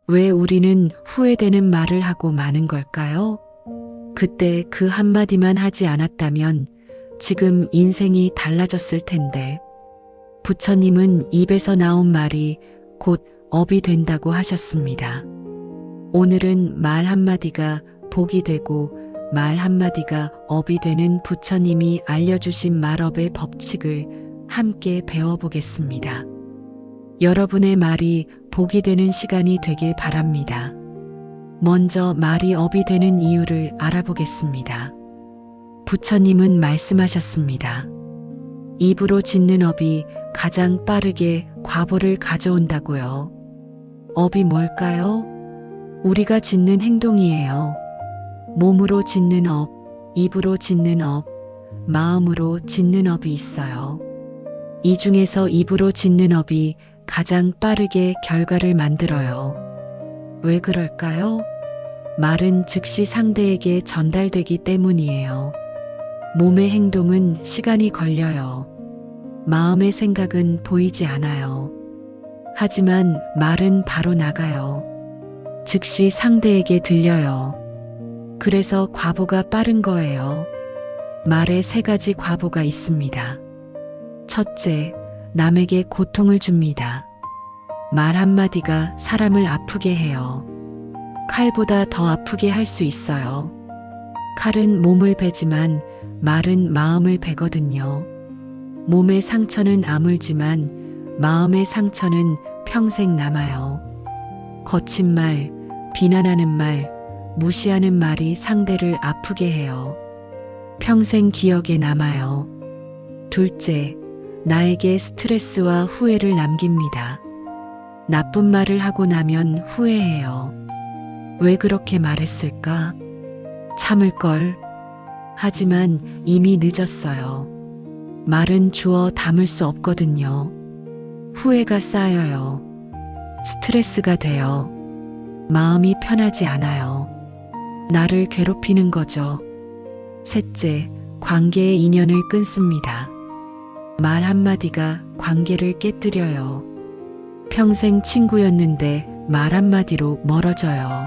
왜 우리는 후회되는 말을 하고 마는 걸까요? 그때 그 한마디만 하지 않았다면 지금 인생이 달라졌을 텐데. 부처님은 입에서 나온 말이 곧 업이 된다고 하셨습니다. 오늘은 말 한마디가 복이 되고 말 한마디가 업이 되는 부처님이 알려주신 말업의 법칙을 함께 배워보겠습니다. 여러분의 말이 복이 되는 시간이 되길 바랍니다. 먼저 말이 업이 되는 이유를 알아보겠습니다. 부처님은 말씀하셨습니다. 입으로 짓는 업이 가장 빠르게 과보를 가져온다고요. 업이 뭘까요? 우리가 짓는 행동이에요. 몸으로 짓는 업, 입으로 짓는 업, 마음으로 짓는 업이 있어요. 이 중에서 입으로 짓는 업이 가장 빠르게 결과를 만들어요. 왜 그럴까요? 말은 즉시 상대에게 전달되기 때문이에요. 몸의 행동은 시간이 걸려요. 마음의 생각은 보이지 않아요. 하지만 말은 바로 나가요. 즉시 상대에게 들려요. 그래서 과보가 빠른 거예요. 말에 3가지 과보가 있습니다. 첫째, 남에게 고통을 줍니다. 말 한마디가 사람을 아프게 해요. 칼보다 더 아프게 할 수 있어요. 칼은 몸을 베지만 말은 마음을 베거든요. 몸의 상처는 아물지만 마음의 상처는 평생 남아요. 거친 말, 비난하는 말, 무시하는 말이 상대를 아프게 해요. 평생 기억에 남아요. 둘째, 나에게 스트레스와 후회를 남깁니다. 나쁜 말을 하고 나면 후회해요. 왜 그렇게 말했을까? 참을걸. 하지만 이미 늦었어요. 말은 주워 담을 수 없거든요. 후회가 쌓여요. 스트레스가 돼요. 마음이 편하지 않아요. 나를 괴롭히는 거죠. 셋째, 관계의 인연을 끊습니다. 말 한마디가 관계를 깨뜨려요. 평생 친구였는데 말 한마디로 멀어져요.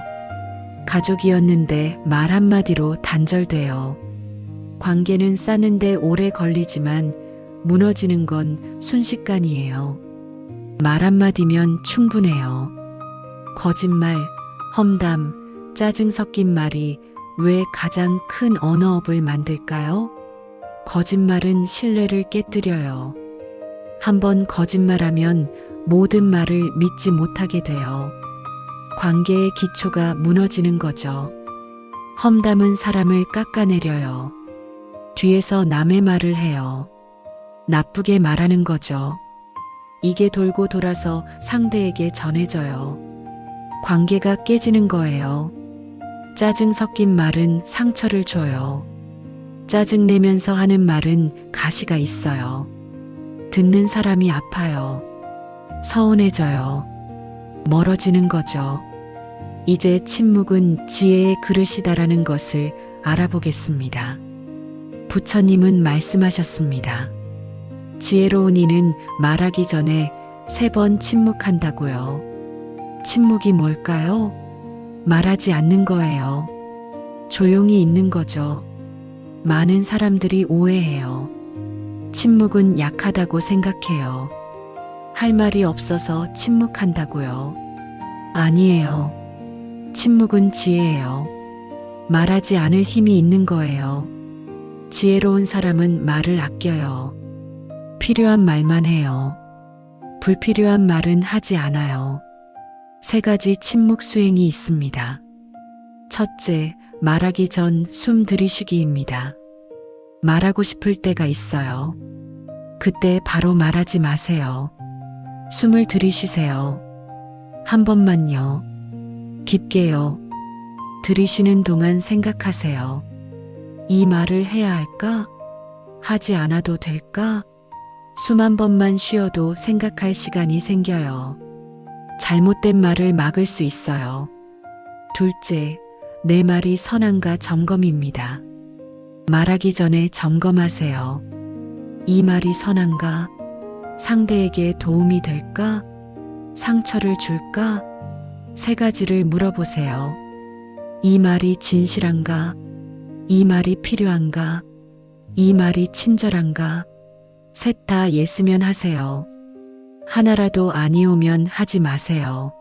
가족이었는데 말 한마디로 단절돼요. 관계는 쌓는데 오래 걸리지만 무너지는 건 순식간이에요. 말 한마디면 충분해요. 거짓말, 험담, 짜증 섞인 말이 왜 가장 큰 언어업을 만들까요? 거짓말은 신뢰를 깨뜨려요. 한번 거짓말하면 모든 말을 믿지 못하게 돼요. 관계의 기초가 무너지는 거죠. 험담은 사람을 깎아내려요. 뒤에서 남의 말을 해요. 나쁘게 말하는 거죠. 이게 돌고 돌아서 상대에게 전해져요. 관계가 깨지는 거예요. 짜증 섞인 말은 상처를 줘요. 짜증내면서 하는 말은 가시가 있어요. 듣는 사람이 아파요. 서운해져요. 멀어지는 거죠. 이제 침묵은 지혜의 그릇이다라는 것을 알아보겠습니다. 부처님은 말씀하셨습니다. 지혜로운 이는 말하기 전에 3번 침묵한다고요. 침묵이 뭘까요? 말하지 않는 거예요. 조용히 있는 거죠. 많은 사람들이 오해해요. 침묵은 약하다고 생각해요. 할 말이 없어서 침묵한다고요. 아니에요. 침묵은 지혜예요. 말하지 않을 힘이 있는 거예요. 지혜로운 사람은 말을 아껴요. 필요한 말만 해요. 불필요한 말은 하지 않아요. 3가지 침묵 수행이 있습니다. 첫째, 말하기 전 숨 들이쉬기입니다. 말하고 싶을 때가 있어요. 그때 바로 말하지 마세요. 숨을 들이쉬세요. 한 번만요. 깊게요. 들이쉬는 동안 생각하세요. 이 말을 해야 할까? 하지 않아도 될까? 숨 한 번만 쉬어도 생각할 시간이 생겨요. 잘못된 말을 막을 수 있어요. 둘째, 내 말이 선한가 점검입니다. 말하기 전에 점검하세요. 이 말이 선한가? 상대에게 도움이 될까? 상처를 줄까? 3가지를 물어보세요. 이 말이 진실한가? 이 말이 필요한가? 이 말이 친절한가? 셋 다 예스면 하세요. 하나라도 아니오면 하지 마세요.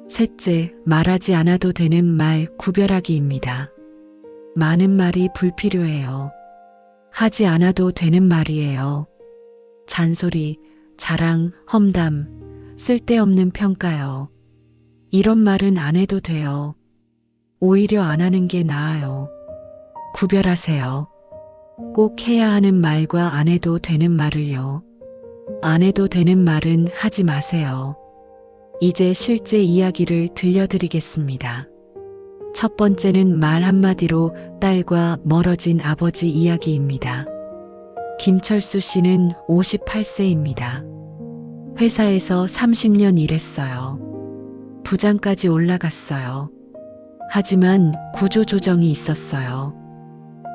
셋째, 말하지 않아도 되는 말 구별하기입니다. 많은 말이 불필요해요. 하지 않아도 되는 말이에요. 잔소리, 자랑, 험담, 쓸데없는 평가요. 이런 말은 안 해도 돼요. 오히려 안 하는 게 나아요. 구별하세요. 꼭 해야 하는 말과 안 해도 되는 말을요. 안 해도 되는 말은 하지 마세요. 이제 실제 이야기를 들려드리겠습니다. 첫 번째는 말 한마디로 딸과 멀어진 아버지 이야기입니다. 김철수 씨는 58세입니다. 회사에서 30년 일했어요. 부장까지 올라갔어요. 하지만 구조조정이 있었어요.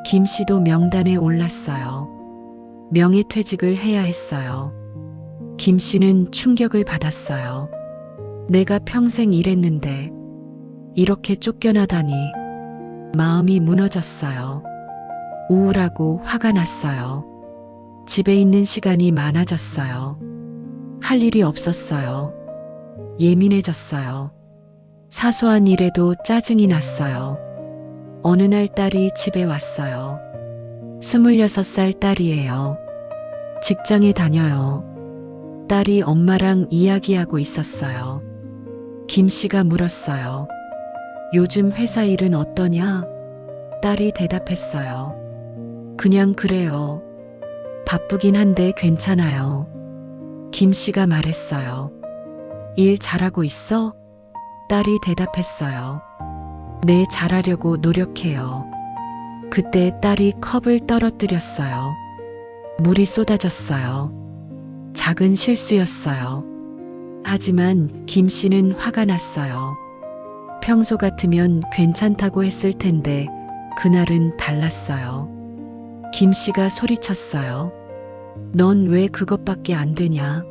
김 씨도 명단에 올랐어요. 명예퇴직을 해야 했어요. 김 씨는 충격을 받았어요. 내가 평생 일했는데 이렇게 쫓겨나다니. 마음이 무너졌어요. 우울하고 화가 났어요. 집에 있는 시간이 많아졌어요. 할 일이 없었어요. 예민해졌어요. 사소한 일에도 짜증이 났어요. 어느 날 딸이 집에 왔어요. 26살 딸이에요. 직장에 다녀요. 딸이 엄마랑 이야기하고 있었어요. 김 씨가 물었어요. 요즘 회사 일은 어떠냐? 딸이 대답했어요. 그냥 그래요. 바쁘긴 한데 괜찮아요. 김 씨가 말했어요. 일 잘하고 있어? 딸이 대답했어요. 네, 잘하려고 노력해요. 그때 딸이 컵을 떨어뜨렸어요. 물이 쏟아졌어요. 작은 실수였어요. 하지만 김 씨는 화가 났어요. 평소 같으면 괜찮다고 했을 텐데 그날은 달랐어요. 김 씨가 소리쳤어요. 넌 왜 그것밖에 안 되냐?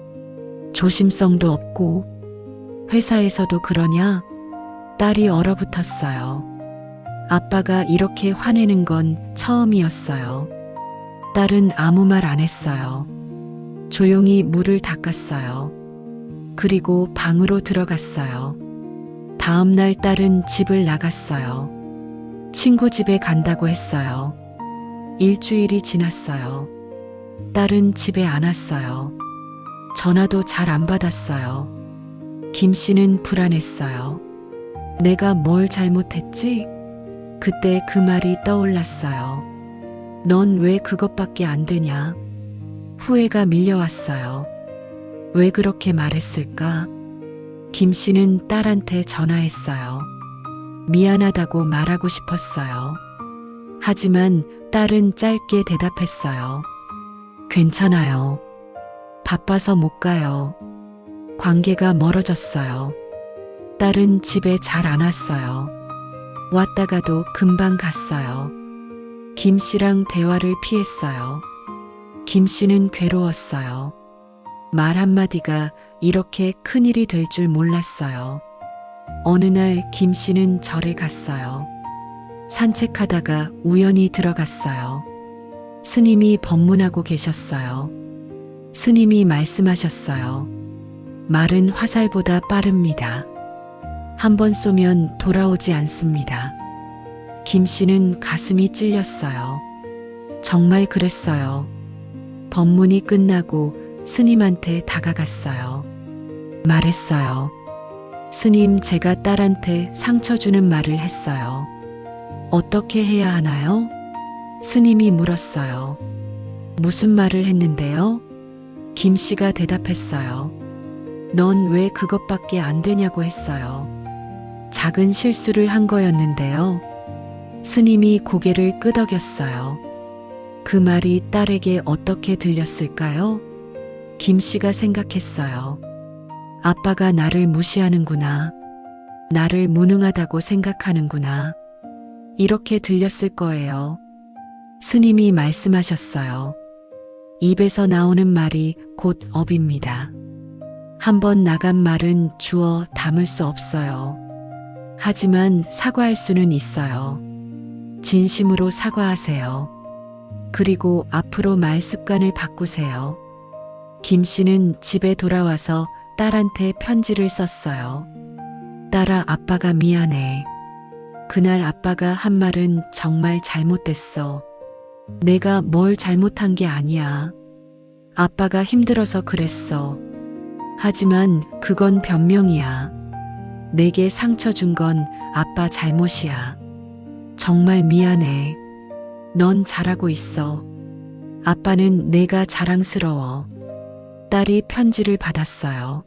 조심성도 없고 회사에서도 그러냐? 딸이 얼어붙었어요. 아빠가 이렇게 화내는 건 처음이었어요. 딸은 아무 말 안 했어요. 조용히 물을 닦았어요. 그리고 방으로 들어갔어요. 다음 날 딸은 집을 나갔어요. 친구 집에 간다고 했어요. 일주일이 지났어요. 딸은 집에 안 왔어요. 전화도 잘 안 받았어요. 김 씨는 불안했어요. 내가 뭘 잘못했지? 그때 그 말이 떠올랐어요. 넌 왜 그것밖에 안 되냐? 후회가 밀려왔어요. 왜 그렇게 말했을까? 김 씨는 딸한테 전화했어요. 미안하다고 말하고 싶었어요. 하지만 딸은 짧게 대답했어요. 괜찮아요. 바빠서 못 가요. 관계가 멀어졌어요. 딸은 집에 잘 안 왔어요. 왔다가도 금방 갔어요. 김 씨랑 대화를 피했어요. 김 씨는 괴로웠어요. 말 한마디가 이렇게 큰일이 될 줄 몰랐어요. 어느 날 김 씨는 절에 갔어요. 산책하다가 우연히 들어갔어요. 스님이 법문하고 계셨어요. 스님이 말씀하셨어요. 말은 화살보다 빠릅니다. 한 번 쏘면 돌아오지 않습니다. 김 씨는 가슴이 찔렸어요. 정말 그랬어요. 법문이 끝나고 스님한테 다가갔어요. 말했어요. 스님, 제가 딸한테 상처 주는 말을 했어요. 어떻게 해야 하나요? 스님이 물었어요. 무슨 말을 했는데요? 김 씨가 대답했어요. 넌 왜 그것밖에 안 되냐고 했어요. 작은 실수를 한 거였는데요. 스님이 고개를 끄덕였어요. 그 말이 딸에게 어떻게 들렸을까요? 김 씨가 생각했어요. 아빠가 나를 무시하는구나. 나를 무능하다고 생각하는구나. 이렇게 들렸을 거예요. 스님이 말씀하셨어요. 입에서 나오는 말이 곧 업입니다. 한번 나간 말은 주워 담을 수 없어요. 하지만 사과할 수는 있어요. 진심으로 사과하세요. 그리고 앞으로 말 습관을 바꾸세요. 김 씨는 집에 돌아와서 딸한테 편지를 썼어요. 딸아, 아빠가 미안해. 그날 아빠가 한 말은 정말 잘못됐어. 내가 뭘 잘못한 게 아니야. 아빠가 힘들어서 그랬어. 하지만 그건 변명이야. 내게 상처 준 건 아빠 잘못이야. 정말 미안해. 넌 잘하고 있어. 아빠는 내가 자랑스러워. 딸이 편지를 받았어요.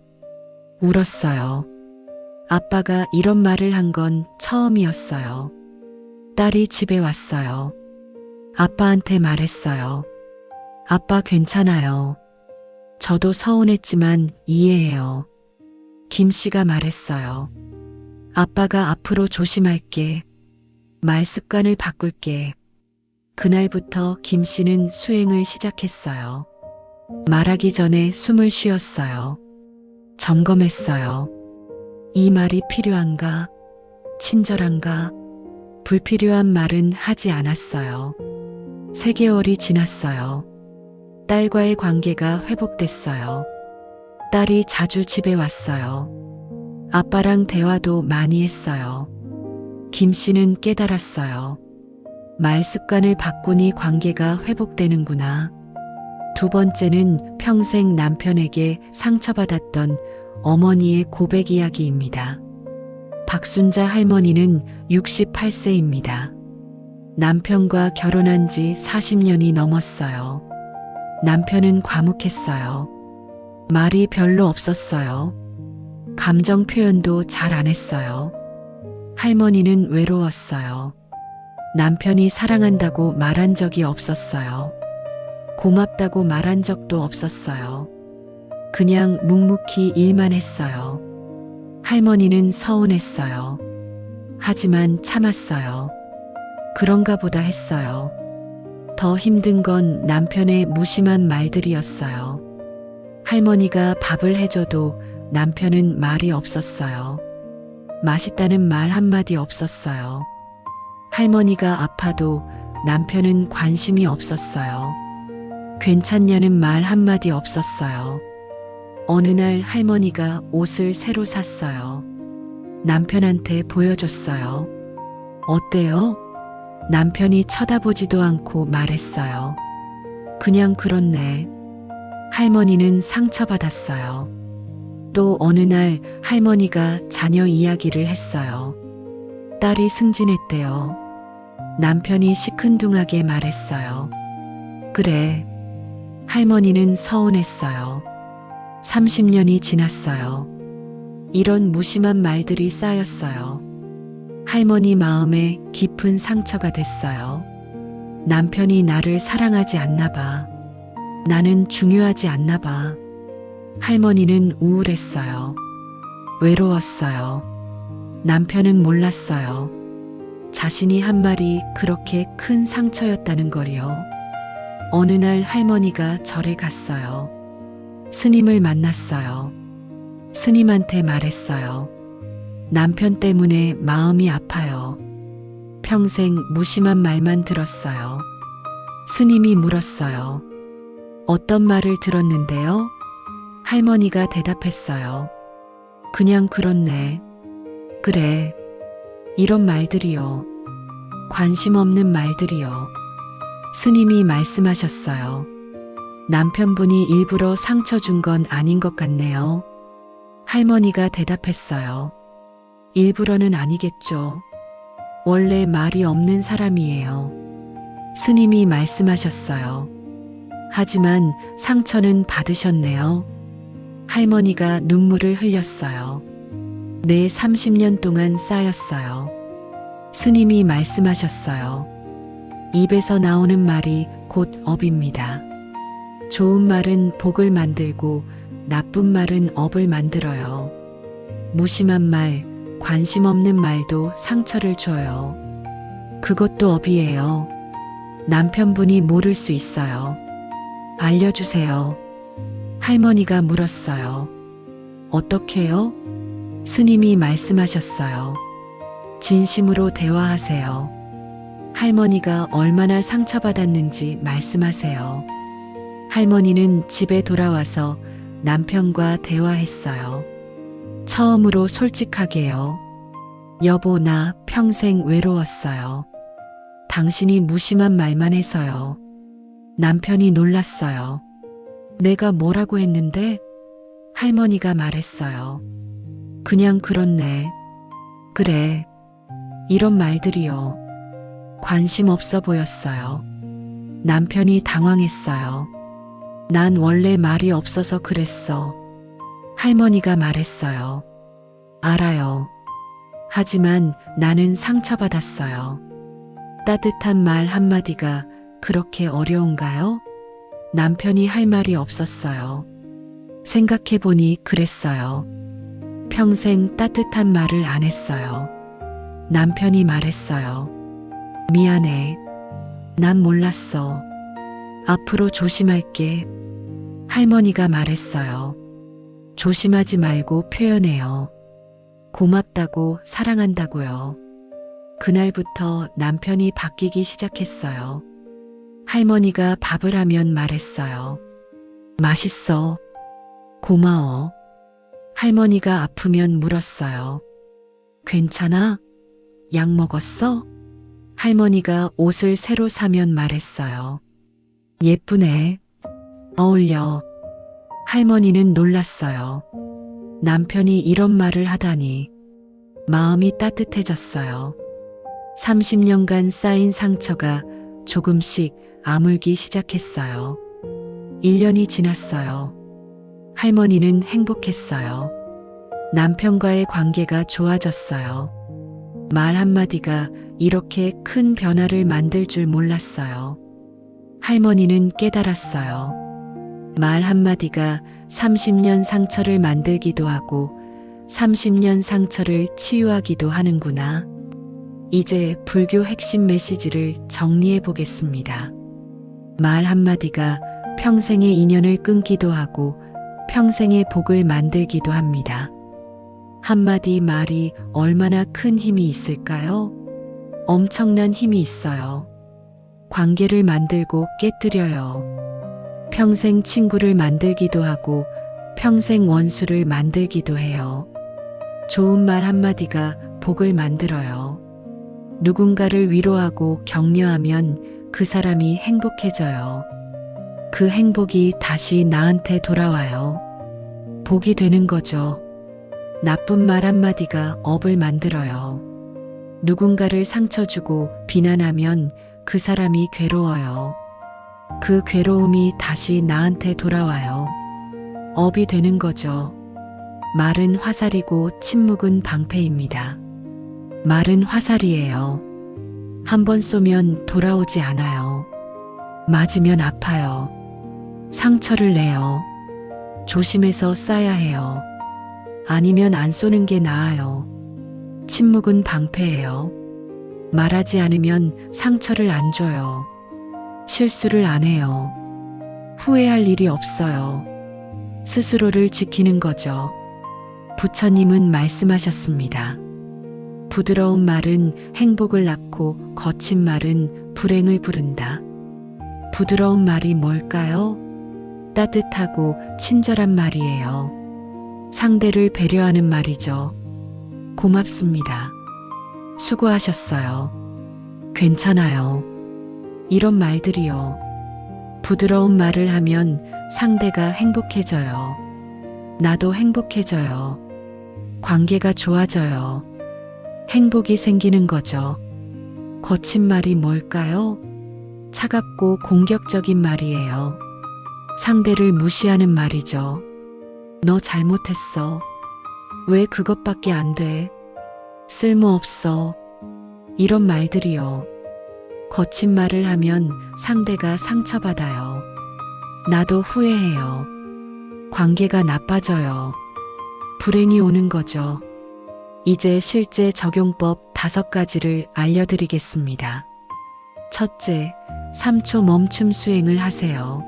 울었어요. 아빠가 이런 말을 한 건 처음이었어요. 딸이 집에 왔어요. 아빠한테 말했어요. 아빠 괜찮아요. 저도 서운했지만 이해해요. 김 씨가 말했어요. 아빠가 앞으로 조심할게. 말 습관을 바꿀게. 그날부터 김 씨는 수행을 시작했어요. 말하기 전에 숨을 쉬었어요. 점검했어요. 이 말이 필요한가? 친절한가? 불필요한 말은 하지 않았어요. 3개월이 지났어요. 딸과의 관계가 회복됐어요. 딸이 자주 집에 왔어요. 아빠랑 대화도 많이 했어요. 김 씨는 깨달았어요. 말 습관을 바꾸니 관계가 회복되는구나. 2번째는 평생 남편에게 상처받았던 어머니의 고백 이야기입니다. 박순자 할머니는 68세입니다. 남편과 결혼한 지 40년이 넘었어요. 남편은 과묵했어요. 말이 별로 없었어요. 감정 표현도 잘 안 했어요. 할머니는 외로웠어요. 남편이 사랑한다고 말한 적이 없었어요. 고맙다고 말한 적도 없었어요. 그냥 묵묵히 일만 했어요. 할머니는 서운했어요. 하지만 참았어요. 그런가 보다 했어요. 더 힘든 건 남편의 무심한 말들이었어요. 할머니가 밥을 해줘도 남편은 말이 없었어요. 맛있다는 말 한마디 없었어요. 할머니가 아파도 남편은 관심이 없었어요. 괜찮냐는 말 한마디 없었어요. 어느 날 할머니가 옷을 새로 샀어요. 남편한테 보여줬어요. 어때요? 남편이 쳐다보지도 않고 말했어요. 그냥 그렇네. 할머니는 상처받았어요. 또 어느 날 할머니가 자녀 이야기를 했어요. 딸이 승진했대요. 남편이 시큰둥하게 말했어요. 그래. 할머니는 서운했어요. 30년이 지났어요. 이런 무심한 말들이 쌓였어요. 할머니 마음에 깊은 상처가 됐어요. 남편이 나를 사랑하지 않나 봐. 나는 중요하지 않나 봐. 할머니는 우울했어요. 외로웠어요. 남편은 몰랐어요. 자신이 한 말이 그렇게 큰 상처였다는 걸요. 어느 날 할머니가 절에 갔어요. 스님을 만났어요. 스님한테 말했어요. 남편 때문에 마음이 아파요. 평생 무심한 말만 들었어요. 스님이 물었어요. 어떤 말을 들었는데요? 할머니가 대답했어요. 그냥 그렇네. 그래. 이런 말들이요. 관심 없는 말들이요. 스님이 말씀하셨어요. 남편분이 일부러 상처 준 건 아닌 것 같네요. 할머니가 대답했어요. 일부러는 아니겠죠. 원래 말이 없는 사람이에요. 스님이 말씀하셨어요. 하지만 상처는 받으셨네요. 할머니가 눈물을 흘렸어요. 내 30년 동안 쌓였어요. 스님이 말씀하셨어요. 입에서 나오는 말이 곧 업입니다. 좋은 말은 복을 만들고 나쁜 말은 업을 만들어요. 무심한 말, 관심 없는 말도 상처를 줘요. 그것도 업이에요. 남편분이 모를 수 있어요. 알려주세요. 할머니가 물었어요. 어떻게요? 스님이 말씀하셨어요. 진심으로 대화하세요. 할머니가 얼마나 상처받았는지 말씀하세요. 할머니는 집에 돌아와서 남편과 대화했어요. 처음으로 솔직하게요. 여보, 나 평생 외로웠어요. 당신이 무심한 말만 해서요. 남편이 놀랐어요. 내가 뭐라고 했는데? 할머니가 말했어요. 그냥 그렇네. 그래. 이런 말들이요. 관심 없어 보였어요. 남편이 당황했어요. 난 원래 말이 없어서 그랬어. 할머니가 말했어요. 알아요. 하지만 나는 상처받았어요. 따뜻한 말 한마디가 그렇게 어려운가요? 남편이 할 말이 없었어요. 생각해보니 그랬어요. 평생 따뜻한 말을 안 했어요. 남편이 말했어요. 미안해. 난 몰랐어. 앞으로 조심할게. 할머니가 말했어요. 조심하지 말고 표현해요. 고맙다고, 사랑한다고요. 그날부터 남편이 바뀌기 시작했어요. 할머니가 밥을 하면 말했어요. 맛있어. 고마워. 할머니가 아프면 물었어요. 괜찮아? 약 먹었어? 할머니가 옷을 새로 사면 말했어요. 예쁘네. 어울려. 할머니는 놀랐어요. 남편이 이런 말을 하다니. 마음이 따뜻해졌어요. 30년간 쌓인 상처가 조금씩 아물기 시작했어요. 1년이 지났어요. 할머니는 행복했어요. 남편과의 관계가 좋아졌어요. 말 한마디가 이렇게 큰 변화를 만들 줄 몰랐어요. 할머니는 깨달았어요. 말 한마디가 30년 상처를 만들기도 하고 30년 상처를 치유하기도 하는구나. 이제 불교 핵심 메시지를 정리해 보겠습니다. 말 한마디가 평생의 인연을 끊기도 하고 평생의 복을 만들기도 합니다. 한마디 말이 얼마나 큰 힘이 있을까요? 엄청난 힘이 있어요. 관계를 만들고 깨뜨려요. 평생 친구를 만들기도 하고 평생 원수를 만들기도 해요. 좋은 말 한마디가 복을 만들어요. 누군가를 위로하고 격려하면 그 사람이 행복해져요. 그 행복이 다시 나한테 돌아와요. 복이 되는 거죠. 나쁜 말 한마디가 업을 만들어요. 누군가를 상처 주고 비난하면 그 사람이 괴로워요. 그 괴로움이 다시 나한테 돌아와요. 업이 되는 거죠. 말은 화살이고 침묵은 방패입니다. 말은 화살이에요. 한 번 쏘면 돌아오지 않아요. 맞으면 아파요. 상처를 내요. 조심해서 쏴야 해요. 아니면 안 쏘는 게 나아요. 침묵은 방패예요. 말하지 않으면 상처를 안 줘요. 실수를 안 해요. 후회할 일이 없어요. 스스로를 지키는 거죠. 부처님은 말씀하셨습니다. 부드러운 말은 행복을 낳고 거친 말은 불행을 부른다. 부드러운 말이 뭘까요? 따뜻하고 친절한 말이에요. 상대를 배려하는 말이죠. 고맙습니다. 수고하셨어요. 괜찮아요. 이런 말들이요. 부드러운 말을 하면 상대가 행복해져요. 나도 행복해져요. 관계가 좋아져요. 행복이 생기는 거죠. 거친 말이 뭘까요? 차갑고 공격적인 말이에요. 상대를 무시하는 말이죠. 너 잘못했어. 왜 그것밖에 안 돼? 쓸모없어. 이런 말들이요. 거친 말을 하면 상대가 상처받아요. 나도 후회해요. 관계가 나빠져요. 불행이 오는 거죠. 이제 실제 적용법 5가지를 알려드리겠습니다. 첫째, 3초 멈춤 수행을 하세요.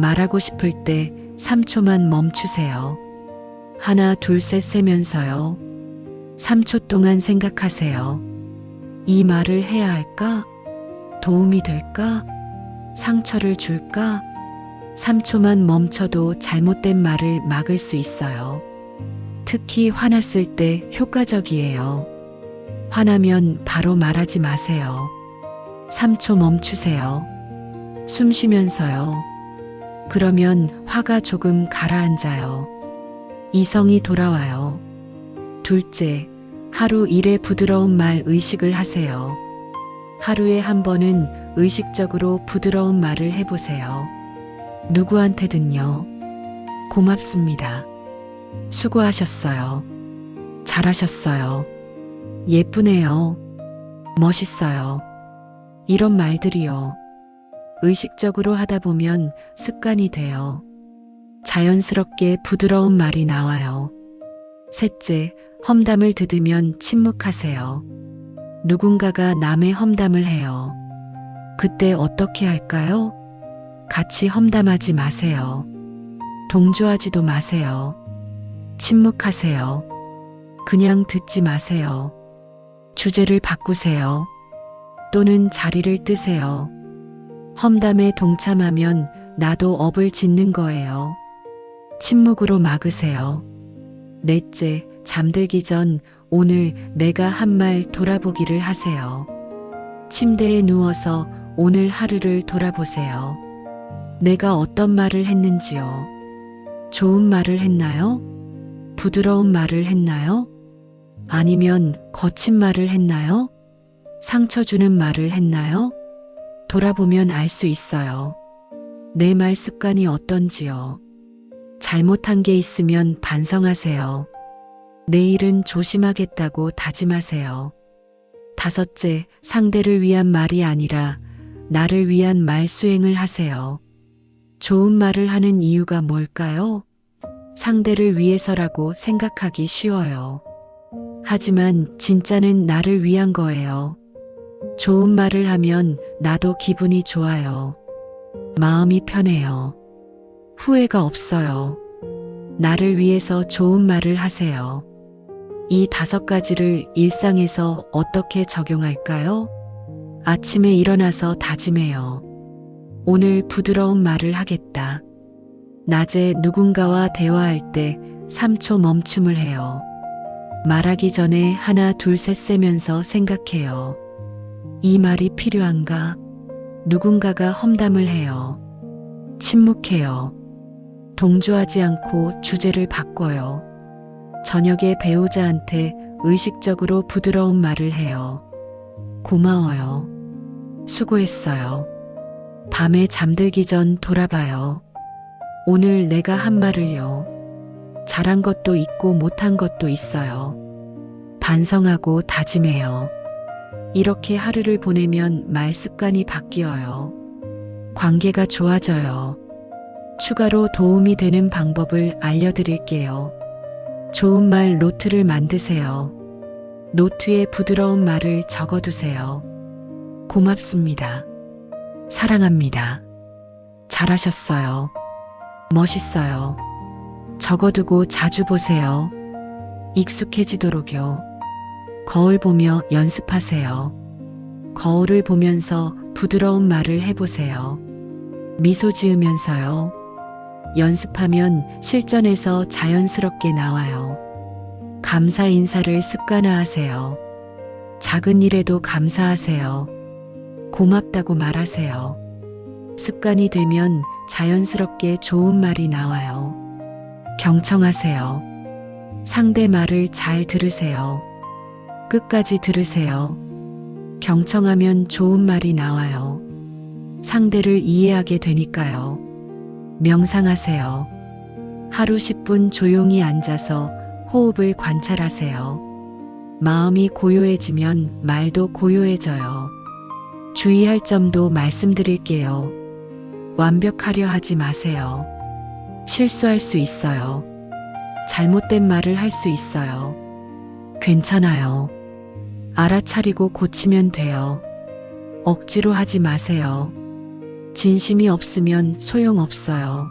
말하고 싶을 때 3초만 멈추세요. 하나, 둘, 셋 세면서요. 3초 동안 생각하세요. 이 말을 해야 할까? 도움이 될까? 상처를 줄까? 3초만 멈춰도 잘못된 말을 막을 수 있어요. 특히 화났을 때 효과적이에요. 화나면 바로 말하지 마세요. 3초 멈추세요. 숨 쉬면서요. 그러면 화가 조금 가라앉아요. 이성이 돌아와요. 둘째, 하루 일에 부드러운 말 의식을 하세요. 하루에 한 번은 의식적으로 부드러운 말을 해보세요. 누구한테든요. 고맙습니다. 수고하셨어요. 잘하셨어요. 예쁘네요. 멋있어요. 이런 말들이요. 의식적으로 하다 보면 습관이 돼요. 자연스럽게 부드러운 말이 나와요. 셋째, 험담을 들으면 침묵하세요. 누군가가 남의 험담을 해요. 그때 어떻게 할까요? 같이 험담하지 마세요. 동조하지도 마세요. 침묵하세요. 그냥 듣지 마세요. 주제를 바꾸세요. 또는 자리를 뜨세요. 험담에 동참하면 나도 업을 짓는 거예요. 침묵으로 막으세요. 넷째, 잠들기 전 오늘 내가 한 말 돌아보기를 하세요. 침대에 누워서 오늘 하루를 돌아보세요. 내가 어떤 말을 했는지요. 좋은 말을 했나요? 부드러운 말을 했나요? 아니면 거친 말을 했나요? 상처 주는 말을 했나요? 돌아보면 알 수 있어요. 내 말 습관이 어떤지요. 잘못한 게 있으면 반성하세요. 내일은 조심하겠다고 다짐하세요. 다섯째, 상대를 위한 말이 아니라 나를 위한 말 수행을 하세요. 좋은 말을 하는 이유가 뭘까요? 상대를 위해서라고 생각하기 쉬워요. 하지만 진짜는 나를 위한 거예요. 좋은 말을 하면 나도 기분이 좋아요. 마음이 편해요. 후회가 없어요. 나를 위해서 좋은 말을 하세요. 이 5가지를 일상에서 어떻게 적용할까요? 아침에 일어나서 다짐해요. 오늘 부드러운 말을 하겠다. 낮에 누군가와 대화할 때 3초 멈춤을 해요. 말하기 전에 하나, 둘, 셋 세면서 생각해요. 이 말이 필요한가? 누군가가 험담을 해요. 침묵해요. 동조하지 않고 주제를 바꿔요. 저녁에 배우자한테 의식적으로 부드러운 말을 해요. 고마워요. 수고했어요. 밤에 잠들기 전 돌아봐요. 오늘 내가 한 말을요. 잘한 것도 있고 못한 것도 있어요. 반성하고 다짐해요. 이렇게 하루를 보내면 말 습관이 바뀌어요. 관계가 좋아져요. 추가로 도움이 되는 방법을 알려드릴게요. 좋은 말 노트를 만드세요. 노트에 부드러운 말을 적어두세요. 고맙습니다. 사랑합니다. 잘하셨어요. 멋있어요. 적어두고 자주 보세요. 익숙해지도록요. 거울 보며 연습하세요. 거울을 보면서 부드러운 말을 해보세요. 미소 지으면서요. 연습하면 실전에서 자연스럽게 나와요. 감사 인사를 습관화하세요. 작은 일에도 감사하세요. 고맙다고 말하세요. 습관이 되면 자연스럽게 좋은 말이 나와요. 경청하세요. 상대 말을 잘 들으세요. 끝까지 들으세요. 경청하면 좋은 말이 나와요. 상대를 이해하게 되니까요. 명상하세요. 하루 10분 조용히 앉아서 호흡을 관찰하세요. 마음이 고요해지면 말도 고요해져요. 주의할 점도 말씀드릴게요. 완벽하려 하지 마세요. 실수할 수 있어요. 잘못된 말을 할 수 있어요. 괜찮아요. 알아차리고 고치면 돼요. 억지로 하지 마세요. 진심이 없으면 소용없어요.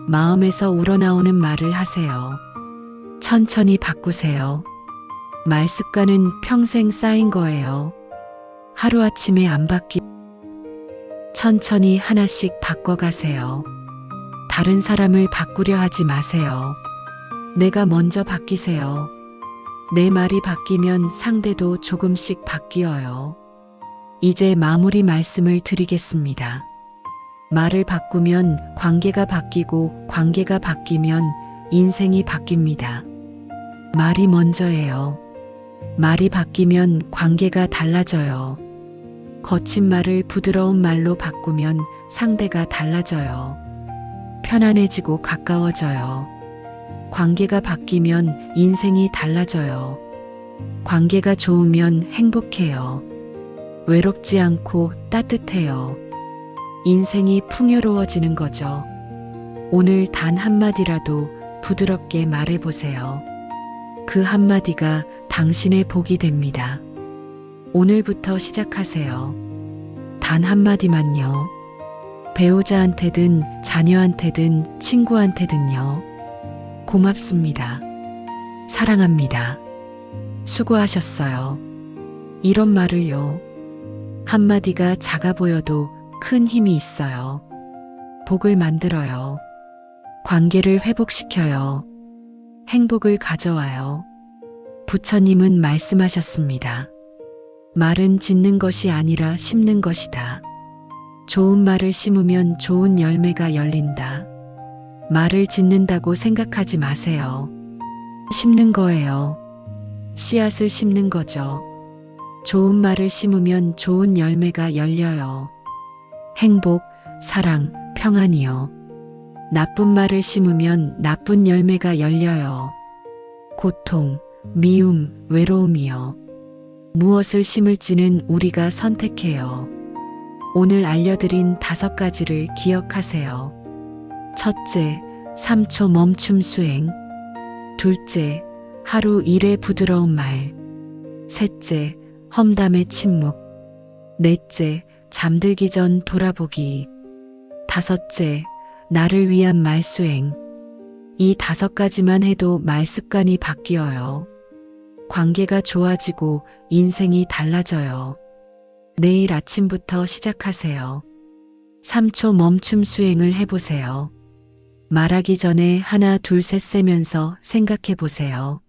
마음에서 우러나오는 말을 하세요. 천천히 바꾸세요. 말 습관은 평생 쌓인 거예요. 하루아침에 안 바뀌. 천천히 하나씩 바꿔가세요. 다른 사람을 바꾸려 하지 마세요. 내가 먼저 바뀌세요. 내 말이 바뀌면 상대도 조금씩 바뀌어요. 이제 마무리 말씀을 드리겠습니다. 말을 바꾸면 관계가 바뀌고 관계가 바뀌면 인생이 바뀝니다. 말이 먼저예요. 말이 바뀌면 관계가 달라져요. 거친 말을 부드러운 말로 바꾸면 상대가 달라져요. 편안해지고 가까워져요. 관계가 바뀌면 인생이 달라져요. 관계가 좋으면 행복해요. 외롭지 않고 따뜻해요. 인생이 풍요로워지는 거죠. 오늘 단 한마디라도 부드럽게 말해보세요. 그 한마디가 당신의 복이 됩니다. 오늘부터 시작하세요. 단 한마디만요. 배우자한테든 자녀한테든 친구한테든요. 고맙습니다. 사랑합니다. 수고하셨어요. 이런 말을요. 한마디가 작아 보여도 큰 힘이 있어요. 복을 만들어요. 관계를 회복시켜요. 행복을 가져와요. 부처님은 말씀하셨습니다. 말은 짓는 것이 아니라 심는 것이다. 좋은 말을 심으면 좋은 열매가 열린다. 말을 짓는다고 생각하지 마세요. 심는 거예요. 씨앗을 심는 거죠. 좋은 말을 심으면 좋은 열매가 열려요. 행복, 사랑, 평안이요. 나쁜 말을 심으면 나쁜 열매가 열려요. 고통, 미움, 외로움이요. 무엇을 심을지는 우리가 선택해요. 오늘 알려드린 5가지를 기억하세요. 첫째, 3초 멈춤 수행. 둘째, 하루 1회 부드러운 말. 셋째, 험담의 침묵. 넷째, 잠들기 전 돌아보기. 다섯째, 나를 위한 말 수행. 이 5가지만 해도 말 습관이 바뀌어요. 관계가 좋아지고 인생이 달라져요. 내일 아침부터 시작하세요. 3초 멈춤 수행을 해보세요. 말하기 전에 하나, 둘, 셋 세면서 생각해 보세요.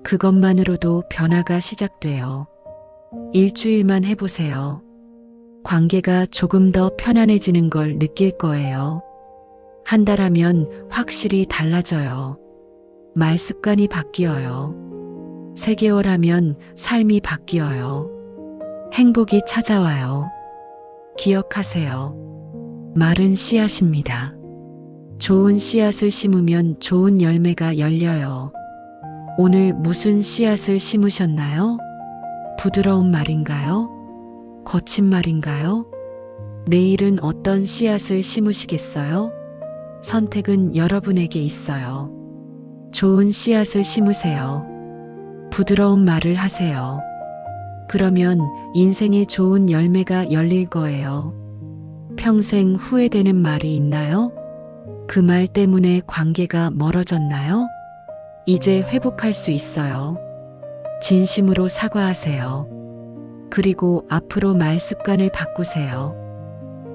그것만으로도 변화가 시작돼요. 일주일만 해보세요. 관계가 조금 더 편안해지는 걸 느낄 거예요. 한 달 하면 확실히 달라져요. 말 습관이 바뀌어요. 3개월 하면 삶이 바뀌어요. 행복이 찾아와요. 기억하세요. 말은 씨앗입니다. 좋은 씨앗을 심으면 좋은 열매가 열려요. 오늘 무슨 씨앗을 심으셨나요? 부드러운 말인가요? 거친 말인가요? 내일은 어떤 씨앗을 심으시겠어요? 선택은 여러분에게 있어요. 좋은 씨앗을 심으세요. 부드러운 말을 하세요. 그러면 인생에 좋은 열매가 열릴 거예요. 평생 후회되는 말이 있나요? 그 말 때문에 관계가 멀어졌나요? 이제 회복할 수 있어요. 진심으로 사과하세요. 그리고 앞으로 말 습관을 바꾸세요.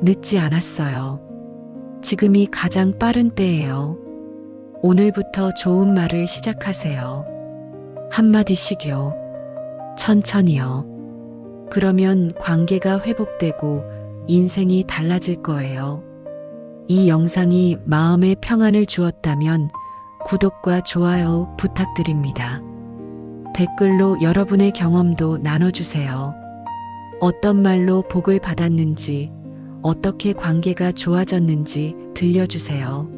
늦지 않았어요. 지금이 가장 빠른 때예요. 오늘부터 좋은 말을 시작하세요. 한마디씩요. 천천히요. 그러면 관계가 회복되고 인생이 달라질 거예요. 이 영상이 마음에 평안을 주었다면 구독과 좋아요 부탁드립니다. 댓글로 여러분의 경험도 나눠주세요. 어떤 말로 복을 받았는지, 어떻게 관계가 좋아졌는지 들려주세요.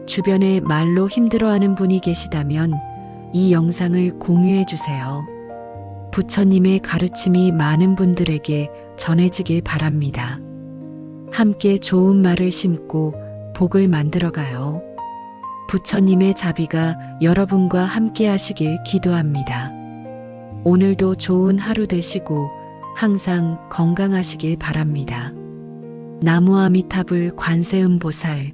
주변에 말로 힘들어하는 분이 계시다면 이 영상을 공유해주세요. 부처님의 가르침이 많은 분들에게 전해지길 바랍니다. 함께 좋은 말을 심고 복을 만들어가요. 부처님의 자비가 여러분과 함께 하시길 기도합니다. 오늘도 좋은 하루 되시고 항상 건강하시길 바랍니다. 나무아미타불 관세음보살